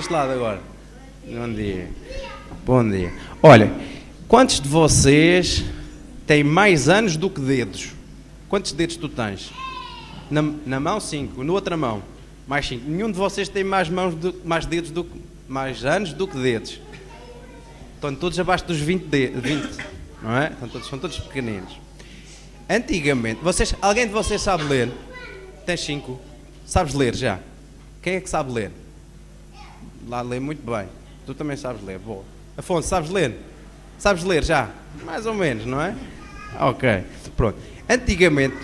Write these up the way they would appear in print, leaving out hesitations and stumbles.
deste lado agora. Bom dia. Bom dia. Olha, quantos de vocês têm mais anos do que dedos? Quantos dedos tu tens? Na mão, 5. Na outra mão, mais 5. Nenhum de vocês tem mais dedos mais anos do que dedos. Estão todos abaixo dos 20, não é? São todos pequeninos. Antigamente, alguém de vocês sabe ler? Tens 5. Sabes ler já? Quem é que sabe ler? Lá lê muito bem. Tu também sabes ler. Boa. Afonso, sabes ler? Sabes ler já? Mais ou menos, não é? Ok. Pronto. Antigamente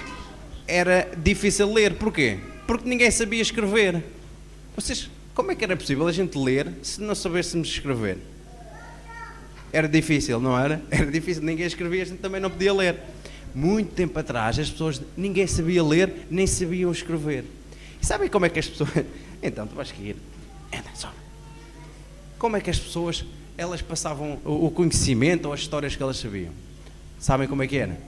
era difícil ler. Porquê? Porque ninguém sabia escrever. Como é que era possível a gente ler se não soubéssemos escrever? Era difícil, não era? Era difícil. Ninguém escrevia, a gente também não podia ler. Muito tempo atrás, ninguém sabia ler, nem sabiam escrever. E sabem como é que as pessoas... Então, tu vais seguir. Anda, só. Como é que as pessoas, elas passavam o conhecimento ou as histórias que elas sabiam? Sabem como é que era?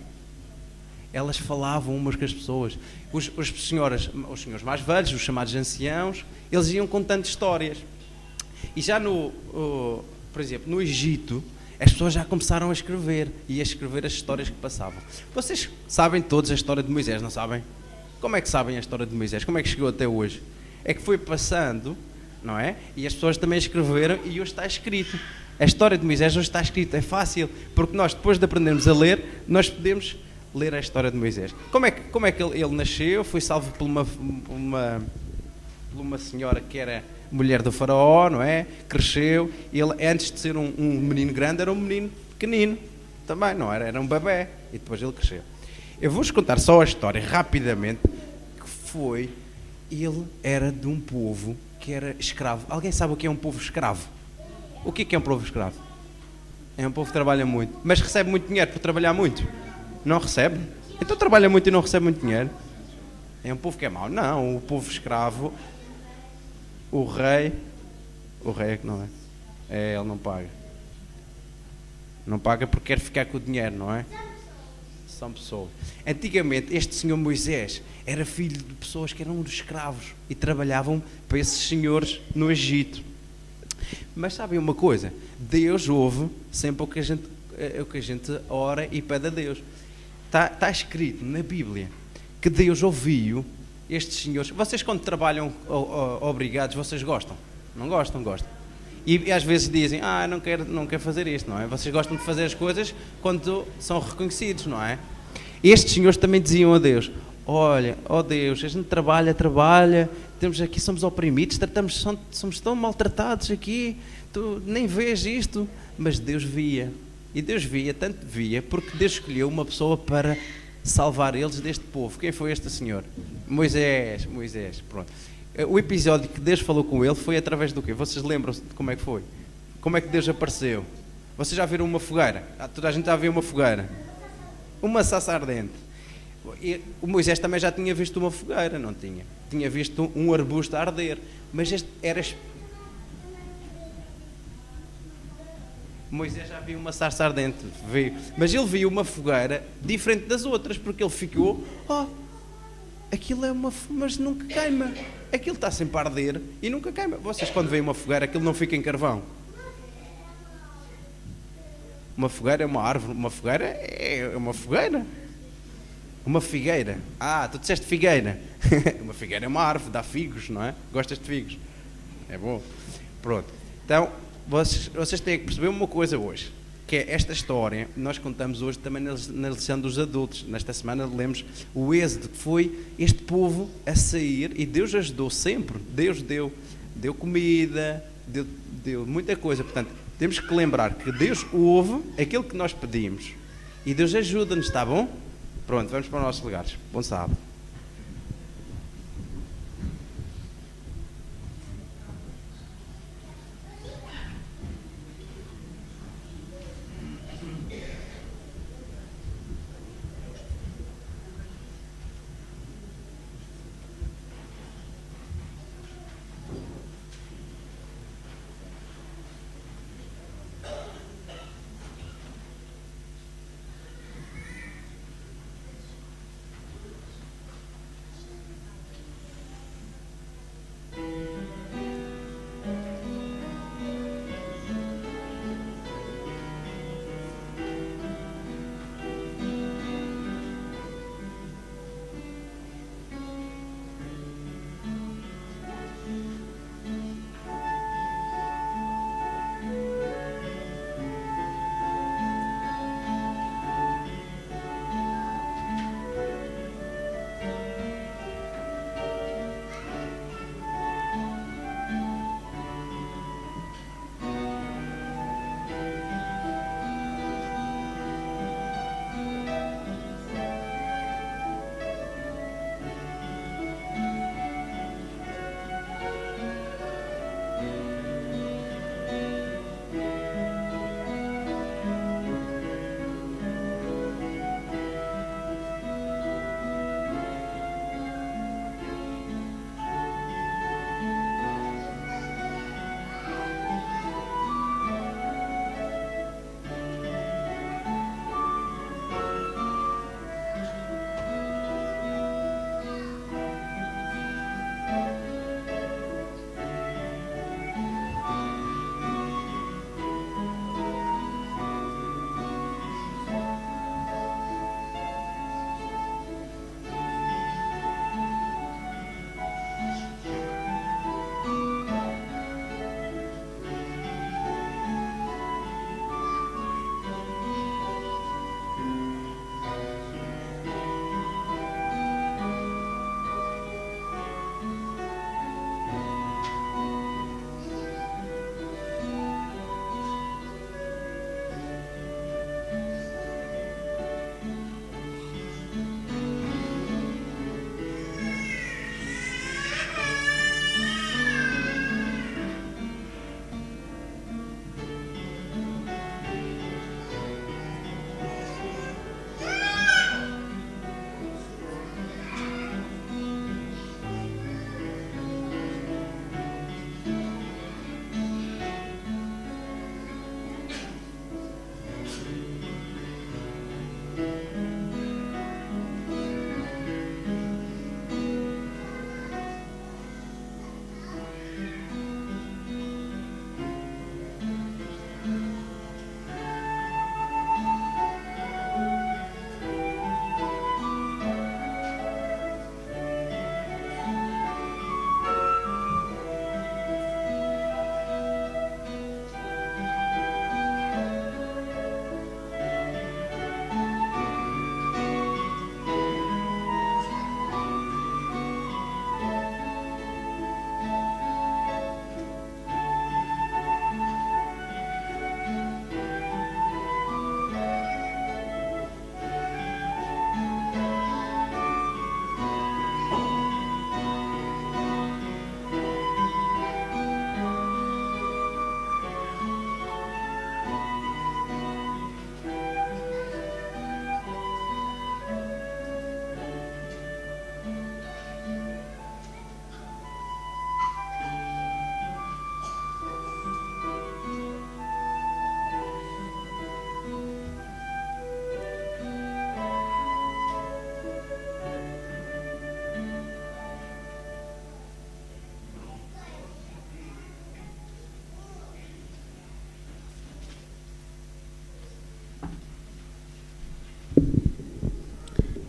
Elas falavam umas com as pessoas. Os senhores mais velhos, os chamados anciãos, eles iam contando histórias. E já por exemplo, no Egito, as pessoas já começaram a escrever e a escrever as histórias que passavam. Vocês sabem todos a história de Moisés, não sabem? Como é que sabem a história de Moisés? Como é que chegou até hoje? É que foi passando, não é? E as pessoas também escreveram e hoje está escrito. A história de Moisés hoje está escrita. É fácil, porque nós, depois de aprendermos a ler, nós podemos ler a história de Moisés. Como é que ele nasceu? Foi salvo por uma senhora que era mulher do faraó, não é? Cresceu. Ele, antes de ser um menino grande, era um menino pequenino. Também, não era? Era um bebé. E depois ele cresceu. Eu vou-vos contar só a história, rapidamente, que foi... Ele era de um povo que era escravo. Alguém sabe o que é um povo escravo? O que é um povo escravo? É um povo que trabalha muito, mas recebe muito dinheiro por trabalhar muito. Não recebe? Então trabalha muito e não recebe muito dinheiro. É um povo que é mau. Não, o povo escravo, o rei é que não é. Ele não paga. Não paga porque quer ficar com o dinheiro, não é? São pessoas. Antigamente, este senhor Moisés era filho de pessoas que eram escravos e trabalhavam para esses senhores no Egito. Mas sabem uma coisa? Deus ouve sempre o que a gente ora e pede a Deus. Está escrito na Bíblia que Deus ouviu estes senhores. Vocês, quando trabalham obrigados, vocês gostam? Não gostam? Gostam. E às vezes dizem, não quero fazer isto, não é? Vocês gostam de fazer as coisas quando são reconhecidos, não é? Estes senhores também diziam a Deus, olha, ó Deus, a gente trabalha, temos aqui, somos oprimidos, somos tão maltratados aqui, tu nem vês isto. Mas Deus via, e Deus via, tanto via, porque Deus escolheu uma pessoa para salvar eles deste povo. Quem foi este senhor? Moisés, pronto. O episódio que Deus falou com ele foi através do quê? Vocês lembram-se de como é que foi? Como é que Deus apareceu? Vocês já viram uma fogueira? Toda a gente já viu uma fogueira. Uma sarça ardente. E o Moisés também já tinha visto uma fogueira, não tinha? Tinha visto um arbusto a arder. Mas este era... Moisés já viu uma sarça ardente, viu. Mas ele viu uma fogueira diferente das outras, porque ele ficou... aquilo é uma... mas nunca queima. Aquilo está sempre a arder e nunca queima. Vocês, quando veem uma fogueira, aquilo não fica em carvão. Uma fogueira é uma árvore. Uma fogueira é uma fogueira. Uma figueira. Tu disseste figueira. Uma figueira é uma árvore, dá figos, não é? Gostas de figos? É bom. Pronto. Então, vocês têm que perceber uma coisa hoje, que é esta história, nós contamos hoje também na lição dos adultos. Nesta semana lemos o êxodo, que foi este povo a sair, e Deus ajudou sempre. Deus deu comida, deu muita coisa. Portanto, temos que lembrar que Deus ouve aquilo que nós pedimos e Deus ajuda-nos, está bom? Pronto, vamos para os nossos lugares. Bom sábado.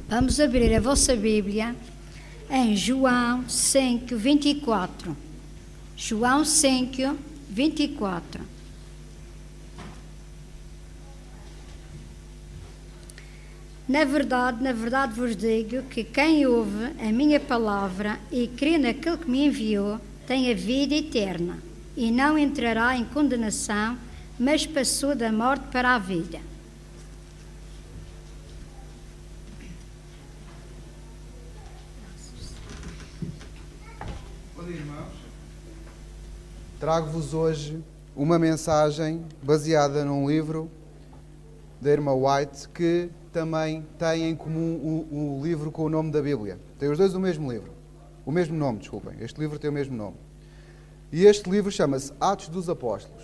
Vamos abrir a vossa Bíblia em João 5, 24. João 5, 24. Na verdade vos digo que quem ouve a minha palavra e crê naquele que me enviou tem a vida eterna e não entrará em condenação, mas passou da morte para a vida. Olá, irmãos. Trago-vos hoje uma mensagem baseada num livro da irmã White que também tem em comum o livro com o nome da Bíblia. Tem os dois o mesmo livro. O mesmo nome, desculpem. Este livro tem o mesmo nome. E este livro chama-se Atos dos Apóstolos.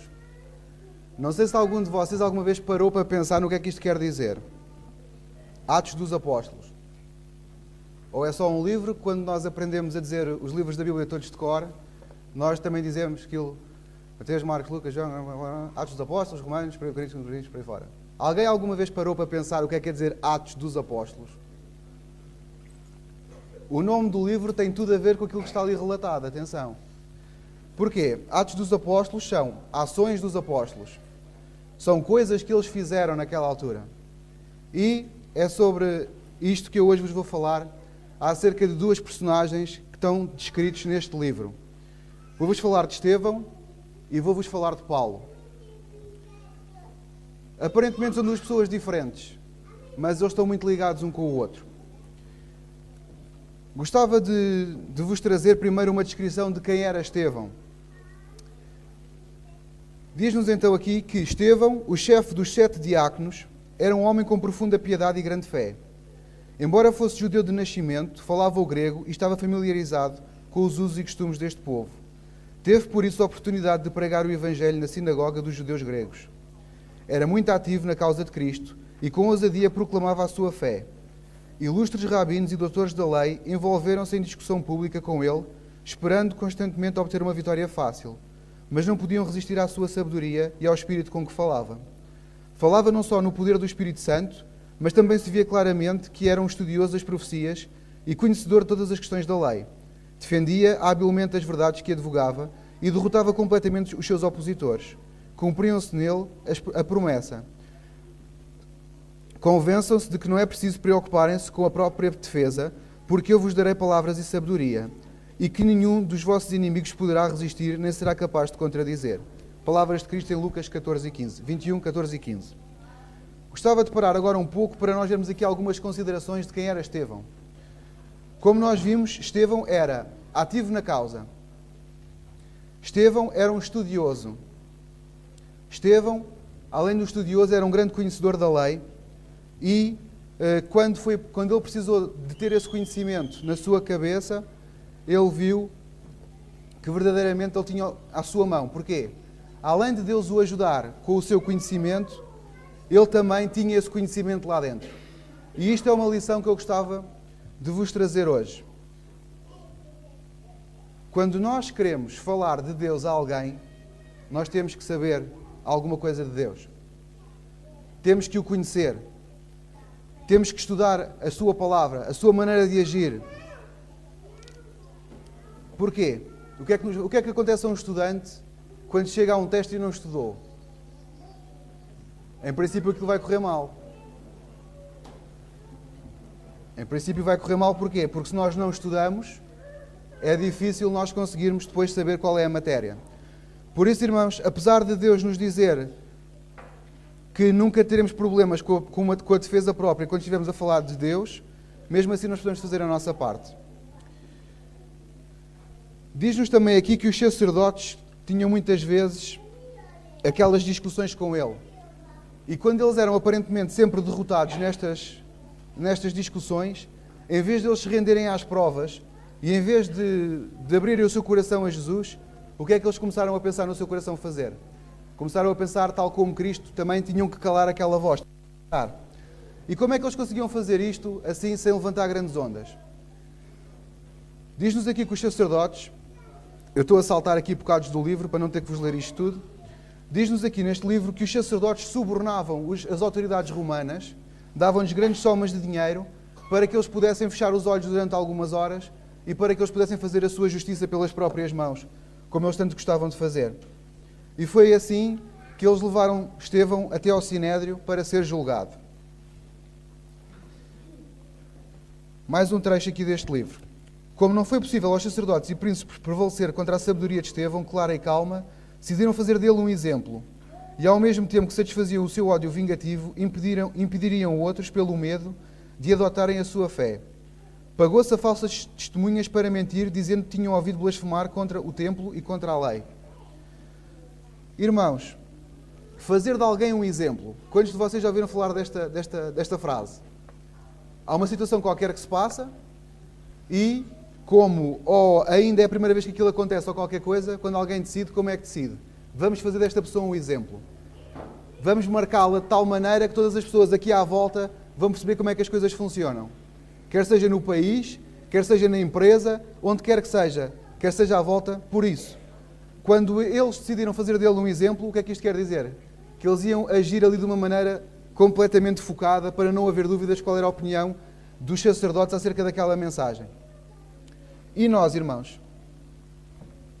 Não sei se algum de vocês alguma vez parou para pensar no que é que isto quer dizer. Atos dos Apóstolos. Ou é só um livro que quando nós aprendemos a dizer os livros da Bíblia todos de cor, nós também dizemos aquilo, Mateus, Marcos, Lucas, João, Atos dos Apóstolos, Romanos, Coríntios, por aí fora. Alguém alguma vez parou para pensar o que é que quer dizer Atos dos Apóstolos? O nome do livro tem tudo a ver com aquilo que está ali relatado, atenção. Porquê? Atos dos Apóstolos são ações dos apóstolos. São coisas que eles fizeram naquela altura. E é sobre isto que eu hoje vos vou falar, acerca de duas personagens que estão descritos neste livro. Vou-vos falar de Estevão e vou-vos falar de Paulo. Aparentemente são duas pessoas diferentes, mas eles estão muito ligados um com o outro. Gostava de vos trazer primeiro uma descrição de quem era Estevão. Diz-nos então aqui que Estevão, o chefe dos 7 diáconos, era um homem com profunda piedade e grande fé. Embora fosse judeu de nascimento, falava o grego e estava familiarizado com os usos e costumes deste povo. Teve por isso a oportunidade de pregar o Evangelho na sinagoga dos judeus gregos. Era muito ativo na causa de Cristo e com ousadia proclamava a sua fé. Ilustres rabinos e doutores da lei envolveram-se em discussão pública com ele, esperando constantemente obter uma vitória fácil, mas não podiam resistir à sua sabedoria e ao espírito com que falava. Falava não só no poder do Espírito Santo, mas também se via claramente que era um estudioso das profecias e conhecedor de todas as questões da lei. Defendia habilmente as verdades que advogava e derrotava completamente os seus opositores. Cumpriam-se nele a promessa. Convençam-se de que não é preciso preocuparem-se com a própria defesa, porque eu vos darei palavras e sabedoria, e que nenhum dos vossos inimigos poderá resistir, nem será capaz de contradizer. Palavras de Cristo em Lucas 14 e 15, 21, 14 e 15. Gostava de parar agora um pouco para nós vermos aqui algumas considerações de quem era Estevão. Como nós vimos, Estevão era ativo na causa. Estevão era um estudioso. Estevão, além do estudioso, era um grande conhecedor da lei e quando ele precisou de ter esse conhecimento na sua cabeça, ele viu que verdadeiramente ele tinha à sua mão. Porquê? Além de Deus o ajudar com o seu conhecimento, ele também tinha esse conhecimento lá dentro. E isto é uma lição que eu gostava de vos trazer hoje. Quando nós queremos falar de Deus a alguém, nós temos que saber alguma coisa de Deus. Temos que o conhecer. Temos que estudar a sua palavra, a sua maneira de agir. Porquê? O que é que acontece a um estudante quando chega a um teste e não estudou? Em princípio aquilo vai correr mal. Em princípio vai correr mal porquê? Porque se nós não estudamos, é difícil nós conseguirmos depois saber qual é a matéria. Por isso, irmãos, apesar de Deus nos dizer que nunca teremos problemas com a defesa própria quando estivermos a falar de Deus, mesmo assim nós podemos fazer a nossa parte. Diz-nos também aqui que os sacerdotes tinham muitas vezes aquelas discussões com ele. E quando eles eram aparentemente sempre derrotados nestas discussões, em vez de eles se renderem às provas e em vez de abrirem o seu coração a Jesus, o que é que eles começaram a pensar no seu coração fazer? Começaram a pensar, tal como Cristo, também tinham que calar aquela voz. E como é que eles conseguiam fazer isto assim, sem levantar grandes ondas? Diz-nos aqui que os sacerdotes, eu estou a saltar aqui bocados do livro para não ter que vos ler isto tudo, diz-nos aqui neste livro que os sacerdotes subornavam as autoridades romanas, davam-lhes grandes somas de dinheiro para que eles pudessem fechar os olhos durante algumas horas e para que eles pudessem fazer a sua justiça pelas próprias mãos, como eles tanto gostavam de fazer. E foi assim que eles levaram Estevão até ao Sinédrio para ser julgado. Mais um trecho aqui deste livro. Como não foi possível aos sacerdotes e príncipes prevalecer contra a sabedoria de Estevão, clara e calma, decidiram fazer dele um exemplo. E ao mesmo tempo que satisfaziam o seu ódio vingativo, impediriam outros, pelo medo, de adotarem a sua fé. Pagou-se a falsas testemunhas para mentir, dizendo que tinham ouvido blasfemar contra o templo e contra a lei. Irmãos, fazer de alguém um exemplo. Quantos de vocês já ouviram falar desta frase? Há uma situação qualquer que se passa e, como ainda é a primeira vez que aquilo acontece ou qualquer coisa, quando alguém decide, como é que decide? Vamos fazer desta pessoa um exemplo. Vamos marcá-la de tal maneira que todas as pessoas aqui à volta vão perceber como é que as coisas funcionam. Quer seja no país, quer seja na empresa, onde quer seja à volta, por isso. Quando eles decidiram fazer dele um exemplo, o que é que isto quer dizer? Que eles iam agir ali de uma maneira completamente focada para não haver dúvidas qual era a opinião dos sacerdotes acerca daquela mensagem. E nós, irmãos,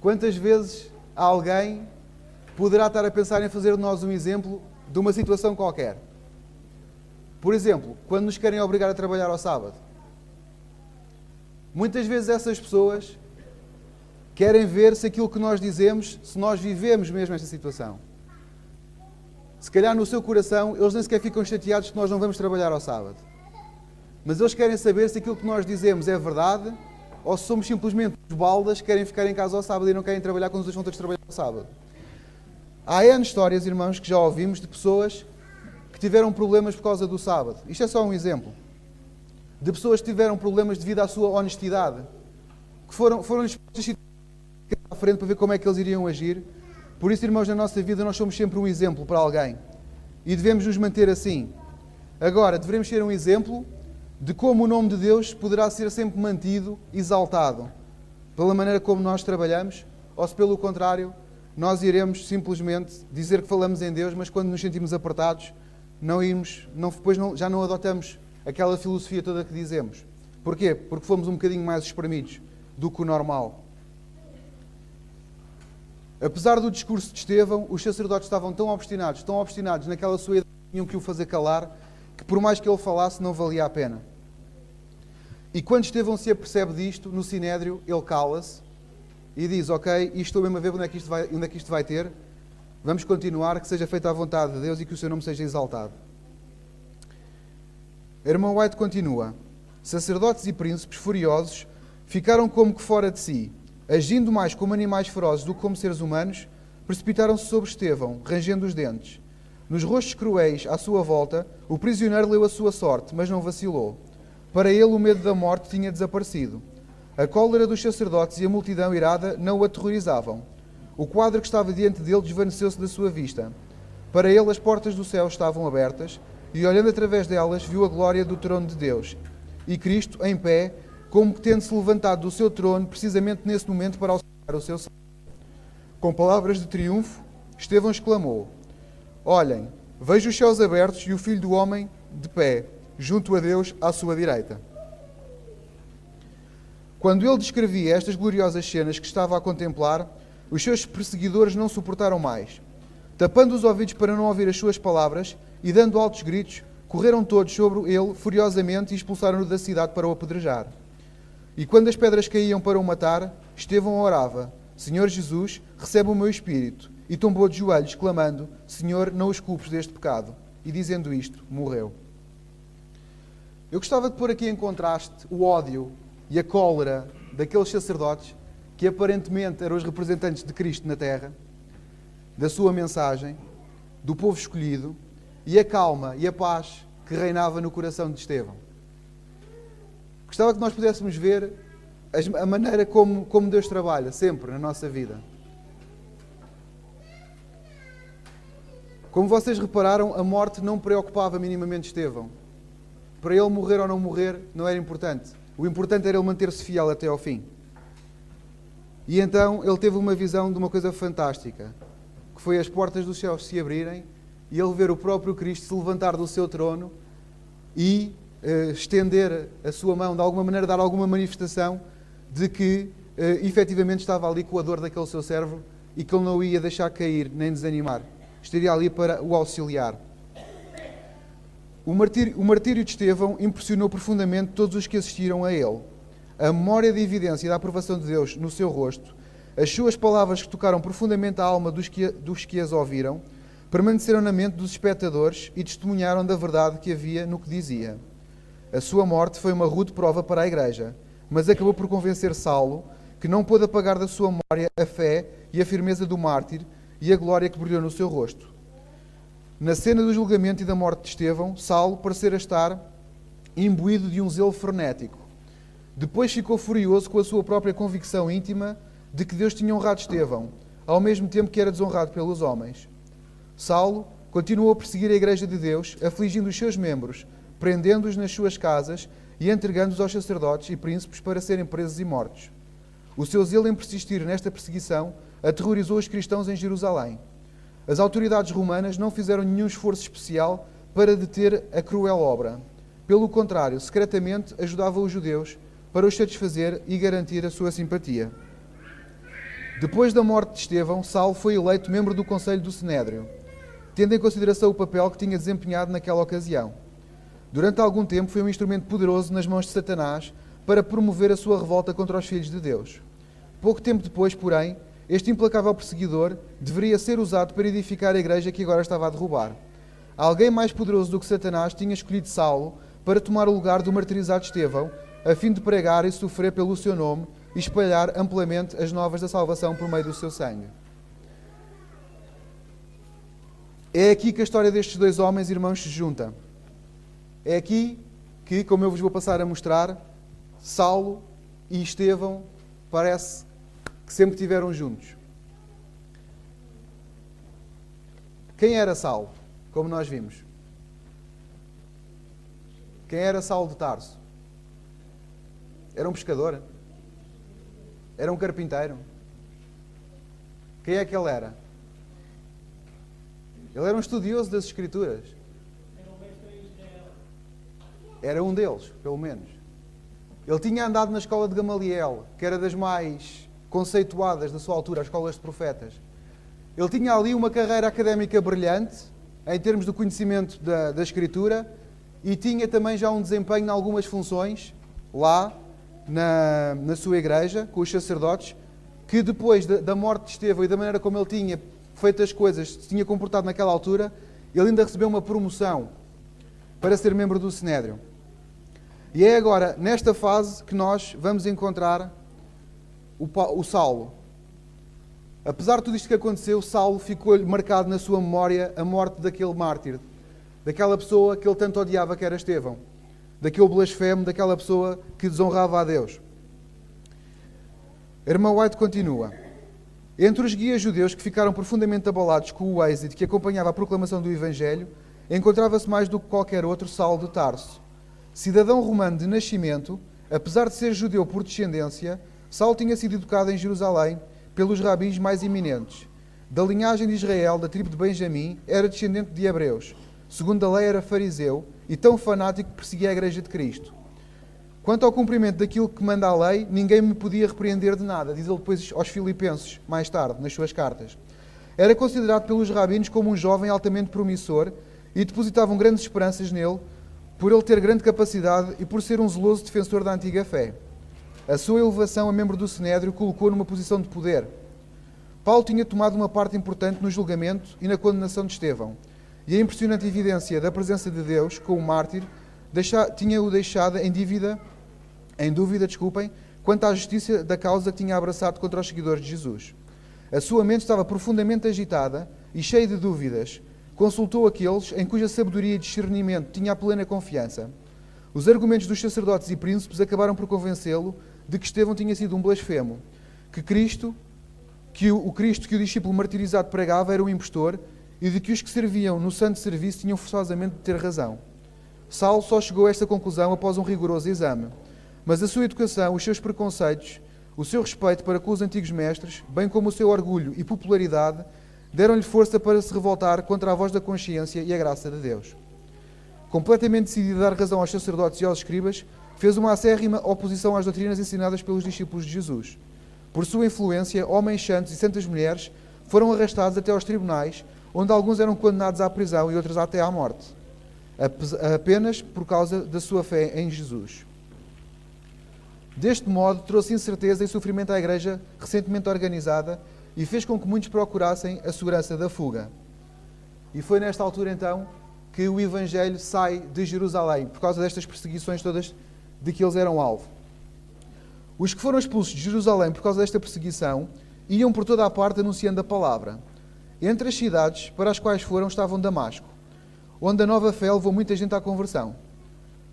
quantas vezes alguém poderá estar a pensar em fazer de nós um exemplo de uma situação qualquer? Por exemplo, quando nos querem obrigar a trabalhar ao sábado. Muitas vezes essas pessoas querem ver se aquilo que nós dizemos, se nós vivemos mesmo esta situação. Se calhar no seu coração, eles nem sequer ficam chateados que nós não vamos trabalhar ao sábado. Mas eles querem saber se aquilo que nós dizemos é verdade ou se somos simplesmente os baldas que querem ficar em casa ao sábado e não querem trabalhar quando os outros vão ter de trabalhar ao sábado. Há N histórias, irmãos, que já ouvimos de pessoas que tiveram problemas por causa do sábado. Isto é só um exemplo. De pessoas que tiveram problemas devido à sua honestidade, que foram-lhes à frente para ver como é que eles iriam agir. Por isso, irmãos, na nossa vida nós somos sempre um exemplo para alguém. E devemos nos manter assim. Agora, devemos ser um exemplo de como o nome de Deus poderá ser sempre mantido, exaltado, pela maneira como nós trabalhamos, ou se pelo contrário, nós iremos simplesmente dizer que falamos em Deus, mas quando nos sentimos apertados, já não adotamos aquela filosofia toda que dizemos. Porquê? Porque fomos um bocadinho mais espremidos do que o normal. Apesar do discurso de Estevão, os sacerdotes estavam tão obstinados naquela sua ideia que tinham que o fazer calar, que por mais que ele falasse, não valia a pena. E quando Estevão se apercebe disto, no Sinédrio, ele cala-se e diz, ok, e estou mesmo a ver onde é que isto vai ter, vamos continuar, que seja feita a vontade de Deus e que o seu nome seja exaltado. A irmã White continua, sacerdotes e príncipes furiosos ficaram como que fora de si, agindo mais como animais ferozes do que como seres humanos, precipitaram-se sobre Estevão, rangendo os dentes. Nos rostos cruéis à sua volta, o prisioneiro leu a sua sorte, mas não vacilou. Para ele o medo da morte tinha desaparecido. A cólera dos sacerdotes e a multidão irada não o aterrorizavam. O quadro que estava diante dele desvaneceu-se da sua vista. Para ele as portas do céu estavam abertas, e olhando através delas viu a glória do trono de Deus. E Cristo, em pé, como que tendo-se levantado do seu trono, precisamente nesse momento para auxiliar o seu Senhor. Com palavras de triunfo, Estevão exclamou, olhem, vejo os céus abertos e o Filho do Homem de pé, junto a Deus à sua direita. Quando ele descrevia estas gloriosas cenas que estava a contemplar, os seus perseguidores não suportaram mais. Tapando os ouvidos para não ouvir as suas palavras e dando altos gritos, correram todos sobre ele furiosamente e expulsaram-no da cidade para o apedrejar. E quando as pedras caíam para o matar, Estevão orava, Senhor Jesus, recebe o meu espírito. E tombou de joelhos, clamando, Senhor, não os culpes deste pecado. E dizendo isto, morreu. Eu gostava de pôr aqui em contraste o ódio e a cólera daqueles sacerdotes que aparentemente eram os representantes de Cristo na terra, da sua mensagem, do povo escolhido, e a calma e a paz que reinava no coração de Estevão. Gostava que nós pudéssemos ver a maneira como Deus trabalha, sempre, na nossa vida. Como vocês repararam, a morte não preocupava minimamente Estevão. Para ele morrer ou não morrer, não era importante. O importante era ele manter-se fiel até ao fim. E então ele teve uma visão de uma coisa fantástica, que foi as portas dos céus se abrirem e ele ver o próprio Cristo se levantar do seu trono e estender a sua mão, de alguma maneira dar alguma manifestação de que efetivamente estava ali com a dor daquele seu servo e que ele não o ia deixar cair nem desanimar. Estaria ali para o auxiliar. O martírio de Estevão impressionou profundamente todos os que assistiram a ele. A memória de evidência da aprovação de Deus no seu rosto, as suas palavras que tocaram profundamente a alma dos que as ouviram, permaneceram na mente dos espectadores e testemunharam da verdade que havia no que dizia. A sua morte foi uma rude prova para a Igreja, mas acabou por convencer Saulo, que não pôde apagar da sua memória a fé e a firmeza do mártir e a glória que brilhou no seu rosto. Na cena do julgamento e da morte de Estevão, Saulo parecera estar imbuído de um zelo frenético. Depois ficou furioso com a sua própria convicção íntima de que Deus tinha honrado Estevão, ao mesmo tempo que era desonrado pelos homens. Saulo continuou a perseguir a Igreja de Deus, afligindo os seus membros, prendendo-os nas suas casas e entregando-os aos sacerdotes e príncipes para serem presos e mortos. O seu zelo em persistir nesta perseguição aterrorizou os cristãos em Jerusalém. As autoridades romanas não fizeram nenhum esforço especial para deter a cruel obra. Pelo contrário, secretamente ajudavam os judeus para os satisfazer e garantir a sua simpatia. Depois da morte de Estevão, Saulo foi eleito membro do Conselho do Sinédrio, tendo em consideração o papel que tinha desempenhado naquela ocasião. Durante algum tempo foi um instrumento poderoso nas mãos de Satanás para promover a sua revolta contra os filhos de Deus. Pouco tempo depois, porém, este implacável perseguidor deveria ser usado para edificar a igreja que agora estava a derrubar. Alguém mais poderoso do que Satanás tinha escolhido Saulo para tomar o lugar do martirizado Estevão, a fim de pregar e sofrer pelo seu nome e espalhar amplamente as novas da salvação por meio do seu sangue. É aqui que a história destes dois homens irmãos se junta. É aqui que, como eu vos vou passar a mostrar, Saulo e Estevão parece que sempre estiveram juntos. Quem era Saulo? Como nós vimos. Quem era Saulo de Tarso? Era um pescador? Era um carpinteiro? Quem é que ele era? Ele era um estudioso das Escrituras. Era um deles, pelo menos. Ele tinha andado na escola de Gamaliel, que era das mais conceituadas da sua altura, as escolas de profetas. Ele tinha ali uma carreira académica brilhante, em termos do conhecimento da Escritura, e tinha também já um desempenho em algumas funções, lá na sua igreja, com os sacerdotes, que depois da morte de Estevão e da maneira como ele tinha feito as coisas, se tinha comportado naquela altura, ele ainda recebeu uma promoção para ser membro do Sinédrio. E é agora, nesta fase, que nós vamos encontrar o Saulo. Apesar de tudo isto que aconteceu, Saulo ficou marcado na sua memória a morte daquele mártir, daquela pessoa que ele tanto odiava, que era Estevão, daquele blasfemo, daquela pessoa que desonrava a Deus. A irmã White continua. Entre os guias judeus que ficaram profundamente abalados com o êxito que acompanhava a proclamação do Evangelho, encontrava-se mais do que qualquer outro Saulo de Tarso. Cidadão romano de nascimento, apesar de ser judeu por descendência, Saulo tinha sido educado em Jerusalém pelos rabis mais eminentes. Da linhagem de Israel, da tribo de Benjamim, era descendente de hebreus. Segundo a lei, era fariseu e tão fanático que perseguia a Igreja de Cristo. Quanto ao cumprimento daquilo que manda a lei, ninguém me podia repreender de nada, diz ele depois aos Filipenses, mais tarde, nas suas cartas. Era considerado pelos rabinos como um jovem altamente promissor e depositavam grandes esperanças nele, por ele ter grande capacidade e por ser um zeloso defensor da antiga fé. A sua elevação a membro do Sinédrio colocou numa posição de poder. Paulo tinha tomado uma parte importante no julgamento e na condenação de Estevão, e a impressionante evidência da presença de Deus com o mártir tinha-o deixado em dúvida, quanto à justiça da causa que tinha abraçado contra os seguidores de Jesus. A sua mente estava profundamente agitada e cheia de dúvidas. Consultou aqueles em cuja sabedoria e discernimento tinha a plena confiança. Os argumentos dos sacerdotes e príncipes acabaram por convencê-lo de que Estevão tinha sido um blasfemo, que o Cristo que o discípulo martirizado pregava era um impostor e de que os que serviam no santo serviço tinham forçosamente de ter razão. Saulo só chegou a esta conclusão após um rigoroso exame, mas a sua educação, os seus preconceitos, o seu respeito para com os antigos mestres, bem como o seu orgulho e popularidade, deram-lhe força para se revoltar contra a voz da consciência e a graça de Deus. completamente decidido a dar razão aos sacerdotes e aos escribas, fez uma acérrima oposição às doutrinas ensinadas pelos discípulos de Jesus. Por sua influência, homens santos e santas mulheres foram arrastados até aos tribunais, onde alguns eram condenados à prisão e outros até à morte, apenas por causa da sua fé em Jesus. Deste modo, trouxe incerteza e sofrimento à igreja recentemente organizada e fez com que muitos procurassem a segurança da fuga. E foi nesta altura, então, que o Evangelho sai de Jerusalém, por causa destas perseguições todas de que eles eram alvo. Os que foram expulsos de Jerusalém por causa desta perseguição iam por toda a parte anunciando a palavra. Entre as cidades para as quais foram estavam Damasco, onde a nova fé levou muita gente à conversão.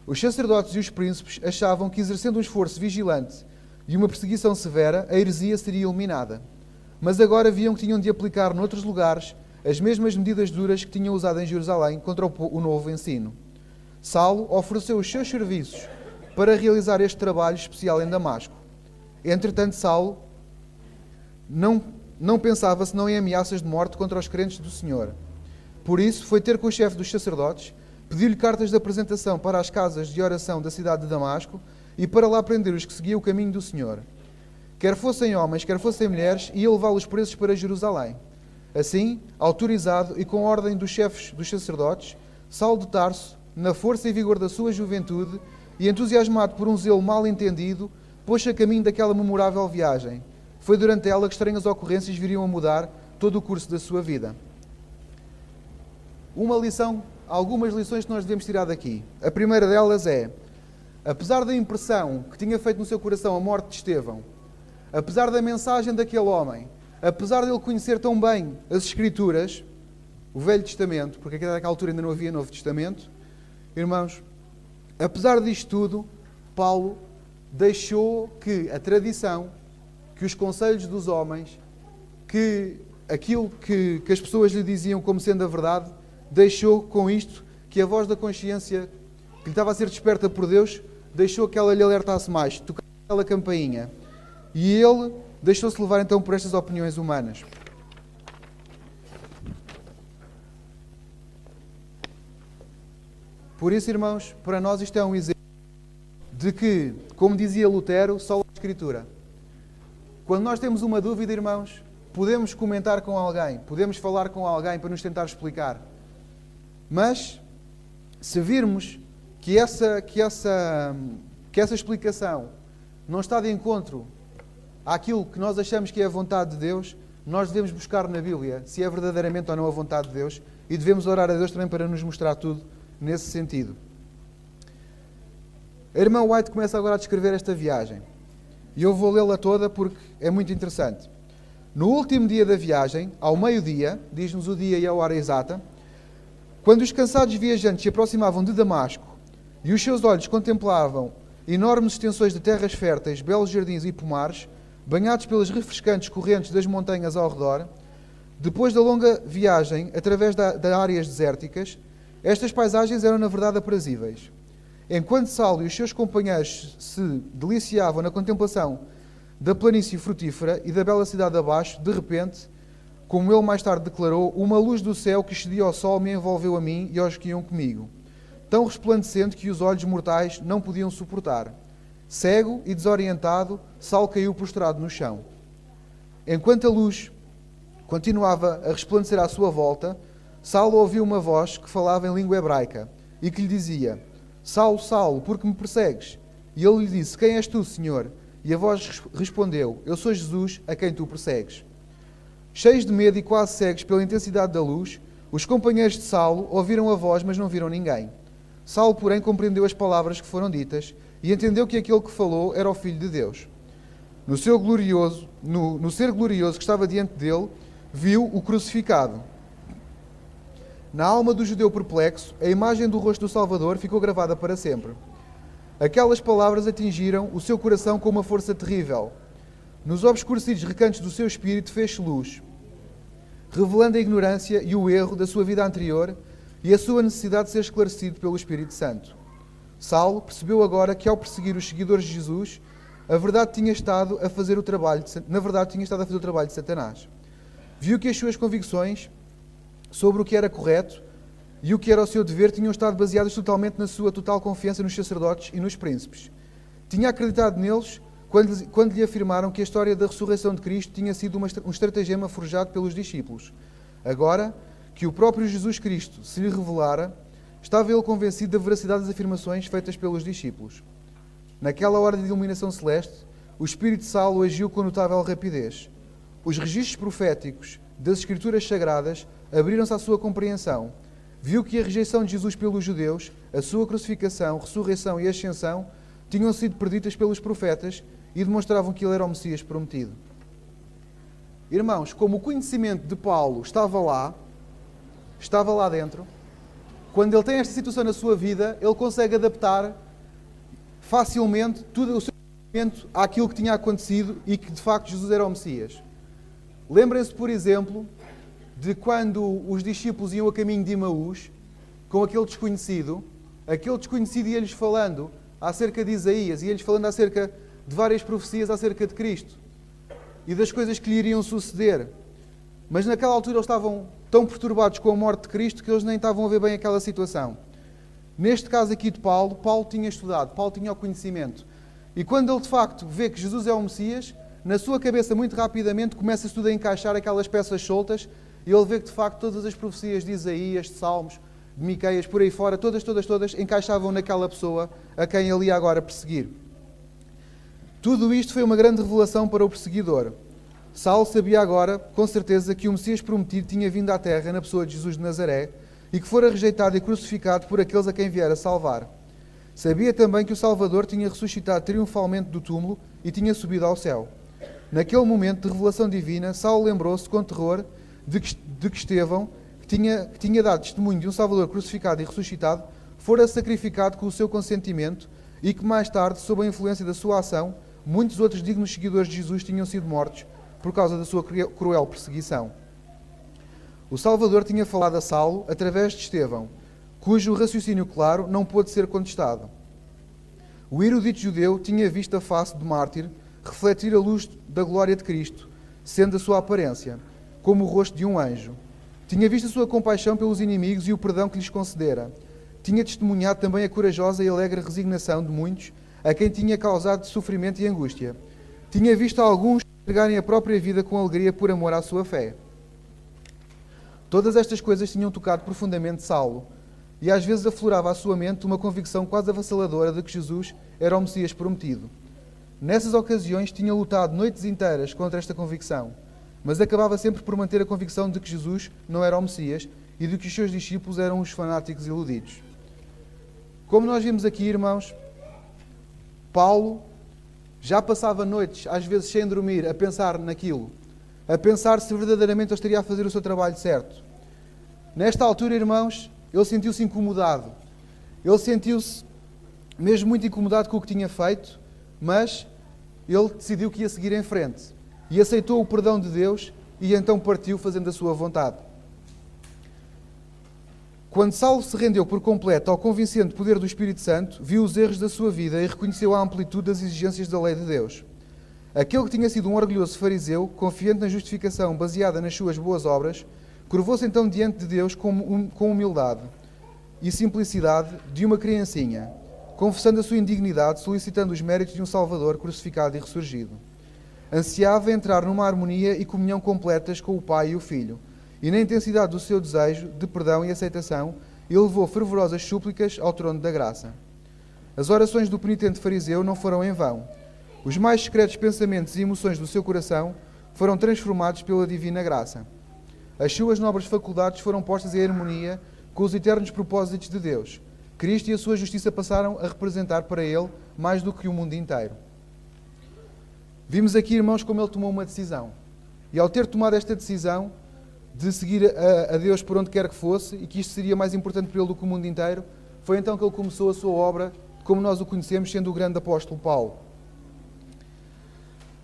Os sacerdotes e os príncipes achavam que, exercendo um esforço vigilante e uma perseguição severa, a heresia seria eliminada. Mas agora viam que tinham de aplicar noutros lugares as mesmas medidas duras que tinham usado em Jerusalém contra o novo ensino. Saulo ofereceu os seus serviços para realizar este trabalho especial em Damasco. Entretanto, Saulo não pensava senão em ameaças de morte contra os crentes do Senhor. Por isso, foi ter com o chefe dos sacerdotes, pediu-lhe cartas de apresentação para as casas de oração da cidade de Damasco e para lá prender os que seguiam o caminho do Senhor. Quer fossem homens, quer fossem mulheres, ia levá-los presos para Jerusalém. Assim, autorizado e com ordem dos chefes dos sacerdotes, Saulo de Tarso, na força e vigor da sua juventude e entusiasmado por um zelo mal entendido, pôs-se a caminho daquela memorável viagem. Foi durante ela que estranhas ocorrências viriam a mudar todo o curso da sua vida. Algumas lições que nós devemos tirar daqui. A primeira delas é, apesar da impressão que tinha feito no seu coração a morte de Estevão, apesar da mensagem daquele homem, apesar dele conhecer tão bem as Escrituras, o Velho Testamento, porque naquela altura ainda não havia Novo Testamento, irmãos, apesar disto tudo, Paulo deixou que a tradição, que os conselhos dos homens, que aquilo que as pessoas lhe diziam como sendo a verdade, deixou com isto que a voz da consciência, que lhe estava a ser desperta por Deus, deixou que ela lhe alertasse mais, tocando aquela campainha. E ele deixou-se levar então por estas opiniões humanas. Por isso, irmãos, para nós isto é um exemplo de que, como dizia Lutero, só a Escritura. Quando nós temos uma dúvida, irmãos, podemos comentar com alguém, podemos falar com alguém para nos tentar explicar. Mas, se virmos que essa explicação não está de encontro àquilo que nós achamos que é a vontade de Deus, nós devemos buscar na Bíblia se é verdadeiramente ou não a vontade de Deus e devemos orar a Deus também para nos mostrar tudo nesse sentido. A irmã White começa agora a descrever esta viagem. E eu vou lê-la toda porque é muito interessante. No último dia da viagem, ao meio-dia, diz-nos o dia e a hora exata, quando os cansados viajantes se aproximavam de Damasco e os seus olhos contemplavam enormes extensões de terras férteis, belos jardins e pomares, banhados pelas refrescantes correntes das montanhas ao redor, depois da longa viagem através de áreas desérticas, estas paisagens eram na verdade aprazíveis. Enquanto Saulo e os seus companheiros se deliciavam na contemplação da planície frutífera e da bela cidade abaixo, de repente, como ele mais tarde declarou, uma luz do céu que excedia ao sol me envolveu a mim e aos que iam comigo, tão resplandecente que os olhos mortais não podiam suportar. Cego e desorientado, Saulo caiu prostrado no chão. Enquanto a luz continuava a resplandecer à sua volta, Saulo ouviu uma voz que falava em língua hebraica e que lhe dizia: Saulo, Saulo, por que me persegues? E ele lhe disse: Quem és tu, Senhor? E a voz respondeu: Eu sou Jesus, a quem tu persegues. Cheios de medo e quase cegos pela intensidade da luz, os companheiros de Saulo ouviram a voz, mas não viram ninguém. Saulo, porém, compreendeu as palavras que foram ditas e entendeu que aquele que falou era o Filho de Deus. No ser glorioso que estava diante dele, viu o crucificado. Na alma do judeu perplexo, a imagem do rosto do Salvador ficou gravada para sempre. Aquelas palavras atingiram o seu coração com uma força terrível. Nos obscurecidos recantos do seu espírito fez-se luz, revelando a ignorância e o erro da sua vida anterior e a sua necessidade de ser esclarecido pelo Espírito Santo. Saulo percebeu agora que, ao perseguir os seguidores de Jesus, na verdade tinha estado a fazer o trabalho de Satanás. Viu que as suas convicções sobre o que era correto e o que era o seu dever tinham estado baseadas totalmente na sua total confiança nos sacerdotes e nos príncipes. Tinha acreditado neles quando lhe afirmaram que a história da ressurreição de Cristo tinha sido um estratagema forjado pelos discípulos. Agora que o próprio Jesus Cristo se lhe revelara, estava ele convencido da veracidade das afirmações feitas pelos discípulos. Naquela hora de iluminação celeste, o Espírito de Saulo agiu com notável rapidez. Os registros proféticos das Escrituras Sagradas abriram-se à sua compreensão. Viu que a rejeição de Jesus pelos judeus, a sua crucificação, ressurreição e ascensão tinham sido preditas pelos profetas e demonstravam que ele era o Messias prometido. Irmãos, como o conhecimento de Paulo estava lá dentro, quando ele tem esta situação na sua vida, ele consegue adaptar facilmente todo o seu conhecimento àquilo que tinha acontecido e que de facto Jesus era o Messias. Lembrem-se, por exemplo, de quando os discípulos iam a caminho de Emaús com aquele desconhecido ia-lhes falando acerca de Isaías, ia-lhes falando acerca de várias profecias acerca de Cristo e das coisas que lhe iriam suceder. Mas naquela altura eles estavam tão perturbados com a morte de Cristo que eles nem estavam a ver bem aquela situação. Neste caso aqui de Paulo, Paulo tinha estudado, Paulo tinha o conhecimento. E quando ele de facto vê que Jesus é o Messias, na sua cabeça muito rapidamente começa-se tudo a encaixar aquelas peças soltas e ele vê que de facto todas as profecias de Isaías, de Salmos, de Miqueias, por aí fora, todas encaixavam naquela pessoa a quem ele ia agora perseguir. Tudo isto foi uma grande revelação para o perseguidor. Saulo sabia agora, com certeza, que o Messias prometido tinha vindo à terra na pessoa de Jesus de Nazaré e que fora rejeitado e crucificado por aqueles a quem viera salvar. Sabia também que o Salvador tinha ressuscitado triunfalmente do túmulo e tinha subido ao céu. Naquele momento de revelação divina, Saulo lembrou-se com terror de que Estevão, que tinha dado testemunho de um Salvador crucificado e ressuscitado, fora sacrificado com o seu consentimento e que mais tarde, sob a influência da sua ação, muitos outros dignos seguidores de Jesus tinham sido mortos por causa da sua cruel perseguição. O Salvador tinha falado a Saulo através de Estevão, cujo raciocínio claro não pôde ser contestado. O erudito judeu tinha visto a face do mártir refletir a luz da glória de Cristo, sendo a sua aparência, como o rosto de um anjo. Tinha visto a sua compaixão pelos inimigos e o perdão que lhes concedera. Tinha testemunhado também a corajosa e alegre resignação de muitos a quem tinha causado sofrimento e angústia. Tinha visto alguns entregarem a própria vida com alegria por amor à sua fé. Todas estas coisas tinham tocado profundamente Saulo, e às vezes aflorava à sua mente uma convicção quase avassaladora de que Jesus era o Messias prometido. Nessas ocasiões tinha lutado noites inteiras contra esta convicção, mas acabava sempre por manter a convicção de que Jesus não era o Messias e de que os seus discípulos eram os fanáticos iludidos. Como nós vimos aqui, irmãos, Paulo já passava noites, às vezes sem dormir, a pensar naquilo, a pensar se verdadeiramente ele estaria a fazer o seu trabalho certo. Nesta altura, irmãos, ele sentiu-se incomodado. Ele sentiu-se mesmo muito incomodado com o que tinha feito, mas ele decidiu que ia seguir em frente e aceitou o perdão de Deus e então partiu fazendo a sua vontade. Quando Saulo se rendeu por completo ao convincente poder do Espírito Santo, viu os erros da sua vida e reconheceu a amplitude das exigências da lei de Deus. Aquele que tinha sido um orgulhoso fariseu, confiante na justificação baseada nas suas boas obras, curvou-se então diante de Deus com humildade e simplicidade de uma criancinha, confessando a sua indignidade, solicitando os méritos de um Salvador crucificado e ressurgido. Ansiava entrar numa harmonia e comunhão completas com o Pai e o Filho, e na intensidade do seu desejo de perdão e aceitação, ele levou fervorosas súplicas ao trono da graça. As orações do penitente fariseu não foram em vão. Os mais secretos pensamentos e emoções do seu coração foram transformados pela divina graça. As suas nobres faculdades foram postas em harmonia com os eternos propósitos de Deus. Cristo e a sua justiça passaram a representar para ele mais do que o mundo inteiro. Vimos aqui, irmãos, como ele tomou uma decisão. E ao ter tomado esta decisão de seguir a Deus por onde quer que fosse, e que isto seria mais importante para ele do que o mundo inteiro, foi então que ele começou a sua obra, como nós o conhecemos, sendo o grande apóstolo Paulo.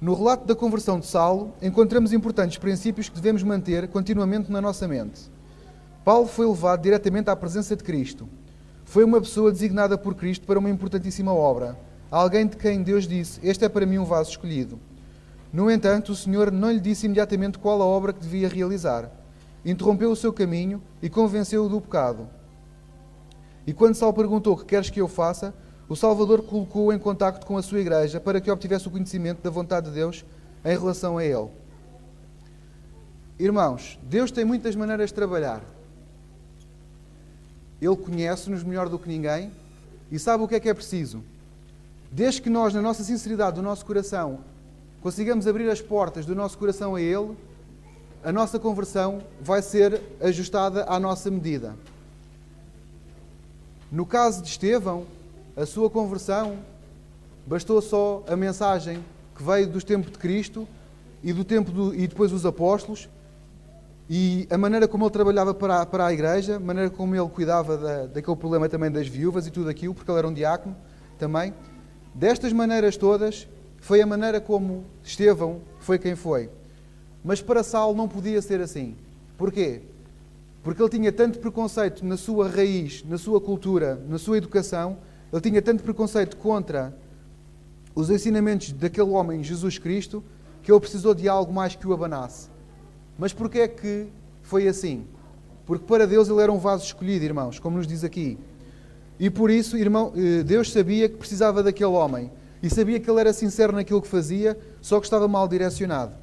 No relato da conversão de Saulo, encontramos importantes princípios que devemos manter continuamente na nossa mente. Paulo foi levado diretamente à presença de Cristo. Foi uma pessoa designada por Cristo para uma importantíssima obra. Alguém de quem Deus disse: "Este é para mim um vaso escolhido." No entanto, o Senhor não lhe disse imediatamente qual a obra que devia realizar. Interrompeu o seu caminho e convenceu-o do pecado. E quando Saulo perguntou: "Que queres que eu faça?", o Salvador colocou-o em contacto com a sua igreja para que obtivesse o conhecimento da vontade de Deus em relação a ele. Irmãos, Deus tem muitas maneiras de trabalhar. Ele conhece-nos melhor do que ninguém e sabe o que é preciso. Desde que nós, na nossa sinceridade do nosso coração, consigamos abrir as portas do nosso coração a Ele, a nossa conversão vai ser ajustada à nossa medida. No caso de Estevão, a sua conversão bastou só a mensagem que veio dos tempos de Cristo e depois dos apóstolos, e a maneira como ele trabalhava para a igreja, a maneira como ele cuidava daquele problema também das viúvas e tudo aquilo, porque ele era um diácono também. Destas maneiras todas, foi a maneira como Estevão foi quem foi. Mas para Saulo não podia ser assim. Porquê? Porque ele tinha tanto preconceito na sua raiz, na sua cultura, na sua educação, ele tinha tanto preconceito contra os ensinamentos daquele homem, Jesus Cristo, que ele precisou de algo mais que o abanasse. Mas porquê é que foi assim? Porque para Deus ele era um vaso escolhido, irmãos, como nos diz aqui. E por isso, Deus sabia que precisava daquele homem. E sabia que ele era sincero naquilo que fazia, só que estava mal direcionado.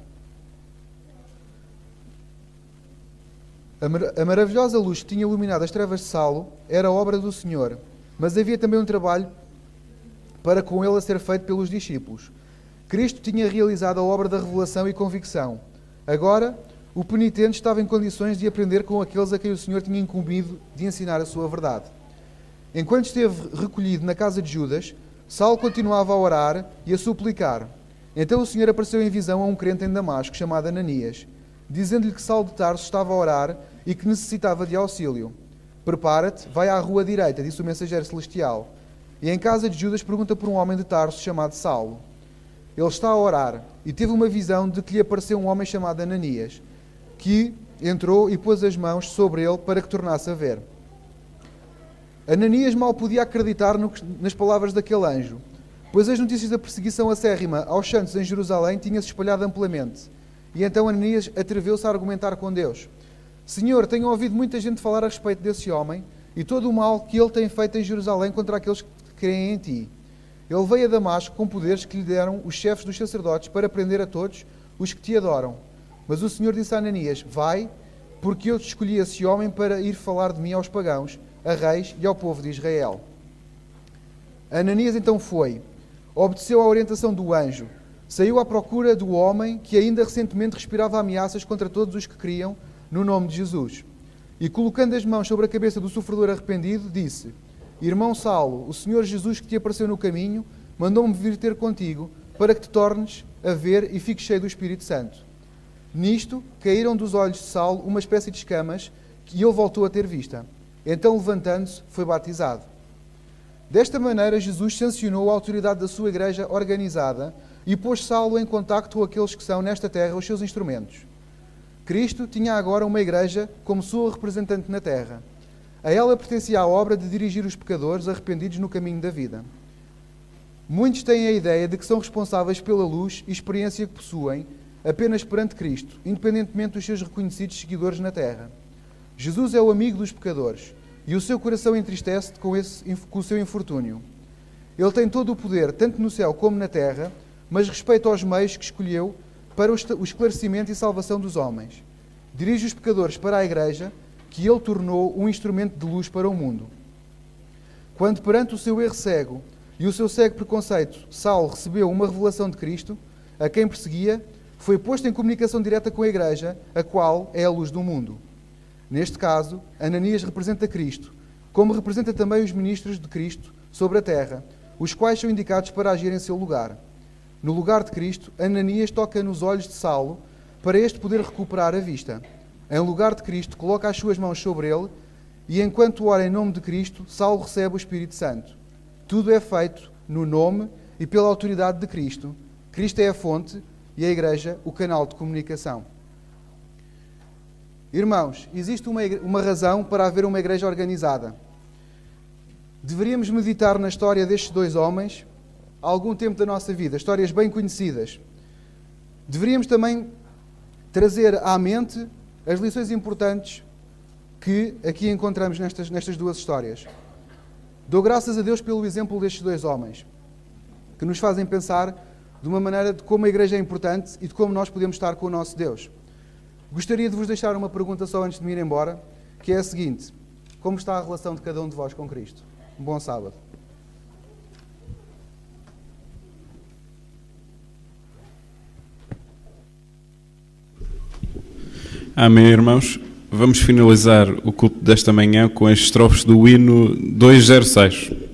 A maravilhosa luz que tinha iluminado as trevas de Saulo era obra do Senhor. Mas havia também um trabalho para com ele a ser feito pelos discípulos. Cristo tinha realizado a obra da revelação e convicção. Agora, o penitente estava em condições de aprender com aqueles a quem o Senhor tinha incumbido de ensinar a sua verdade. Enquanto esteve recolhido na casa de Judas, Saulo continuava a orar e a suplicar. Então o Senhor apareceu em visão a um crente em Damasco, chamado Ananias, dizendo-lhe que Saulo de Tarso estava a orar e que necessitava de auxílio. "Prepara-te, vai à rua direita", disse o mensageiro celestial, "e em casa de Judas pergunta por um homem de Tarso chamado Saulo. Ele está a orar", e teve uma visão de que lhe apareceu um homem chamado Ananias, que entrou e pôs as mãos sobre ele para que tornasse a ver. Ananias mal podia acreditar nas palavras daquele anjo, pois as notícias da perseguição acérrima aos santos em Jerusalém tinham-se espalhado amplamente. E então Ananias atreveu-se a argumentar com Deus: "Senhor, tenho ouvido muita gente falar a respeito desse homem e todo o mal que ele tem feito em Jerusalém contra aqueles que creem em ti. Ele veio a Damasco com poderes que lhe deram os chefes dos sacerdotes para prender a todos os que te adoram. Mas o Senhor disse a Ananias: vai, porque eu te escolhi esse homem para ir falar de mim aos pagãos, a reis e ao povo de Israel." Ananias então foi, obedeceu à orientação do anjo, saiu à procura do homem que ainda recentemente respirava ameaças contra todos os que criam no nome de Jesus. E colocando as mãos sobre a cabeça do sofredor arrependido, disse: "Irmão Saulo, o Senhor Jesus que te apareceu no caminho, mandou-me vir ter contigo para que te tornes a ver e fiques cheio do Espírito Santo." Nisto, caíram dos olhos de Saulo uma espécie de escamas e ele voltou a ter vista. Então, levantando-se, foi batizado. Desta maneira, Jesus sancionou a autoridade da sua igreja organizada e pôs Saulo em contacto com aqueles que são, nesta terra, os seus instrumentos. Cristo tinha agora uma igreja como sua representante na terra. A ela pertencia a obra de dirigir os pecadores arrependidos no caminho da vida. Muitos têm a ideia de que são responsáveis pela luz e experiência que possuem apenas perante Cristo, independentemente dos seus reconhecidos seguidores na terra. Jesus é o amigo dos pecadores e o seu coração entristece com o seu infortúnio. Ele tem todo o poder, tanto no céu como na terra, mas respeita aos meios que escolheu para o esclarecimento e salvação dos homens. Dirige os pecadores para a igreja, que ele tornou um instrumento de luz para o mundo. Quando perante o seu erro cego e o seu cego preconceito, Saulo recebeu uma revelação de Cristo, a quem perseguia, foi posto em comunicação direta com a igreja, a qual é a luz do mundo. Neste caso, Ananias representa Cristo, como representa também os ministros de Cristo sobre a terra, os quais são indicados para agir em seu lugar. No lugar de Cristo, Ananias toca nos olhos de Saulo para este poder recuperar a vista. Em lugar de Cristo, coloca as suas mãos sobre ele e, enquanto ora em nome de Cristo, Saulo recebe o Espírito Santo. Tudo é feito no nome e pela autoridade de Cristo. Cristo é a fonte e a igreja o canal de comunicação. Irmãos, existe uma razão para haver uma igreja organizada. Deveríamos meditar na história destes dois homens há algum tempo da nossa vida, histórias bem conhecidas. Deveríamos também trazer à mente as lições importantes que aqui encontramos nestas duas histórias. Dou graças a Deus pelo exemplo destes dois homens, que nos fazem pensar de uma maneira de como a igreja é importante e de como nós podemos estar com o nosso Deus. Gostaria de vos deixar uma pergunta só antes de me ir embora, que é a seguinte: como está a relação de cada um de vós com Cristo? Um bom sábado. Amém, irmãos. Vamos finalizar o culto desta manhã com as estrofes do hino 206.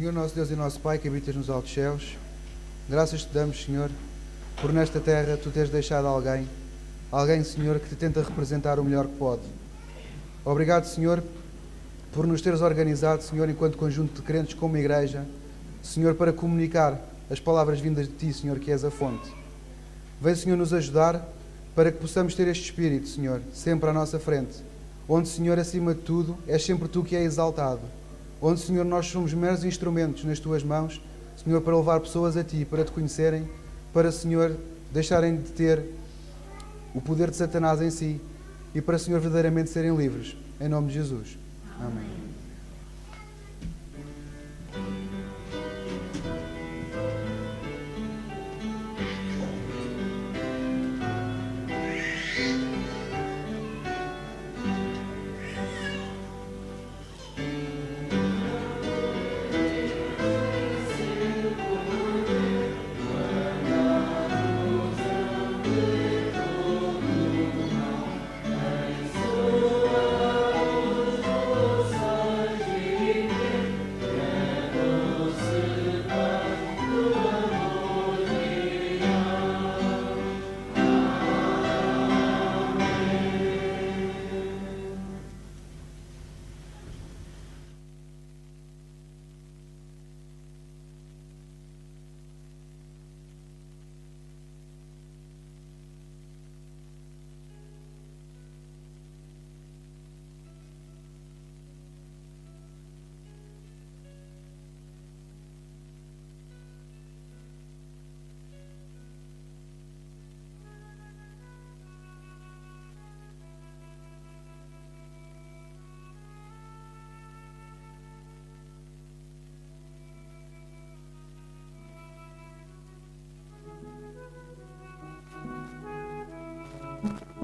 Senhor nosso Deus e nosso Pai, que habitas nos altos céus, graças te damos, Senhor, por nesta terra tu teres deixado alguém, Senhor, que te tenta representar o melhor que pode. Obrigado, Senhor, por nos teres organizado, Senhor, enquanto conjunto de crentes como igreja, Senhor, para comunicar as palavras vindas de Ti, Senhor, que és a fonte. Vem, Senhor, nos ajudar para que possamos ter este Espírito, Senhor, sempre à nossa frente, onde, Senhor, acima de tudo, és sempre Tu que é exaltado, onde, Senhor, nós somos meros instrumentos nas Tuas mãos, Senhor, para levar pessoas a Ti, para Te conhecerem, para, Senhor, deixarem de ter o poder de Satanás em si e para, Senhor, verdadeiramente serem livres. Em nome de Jesus. Amém. Amém.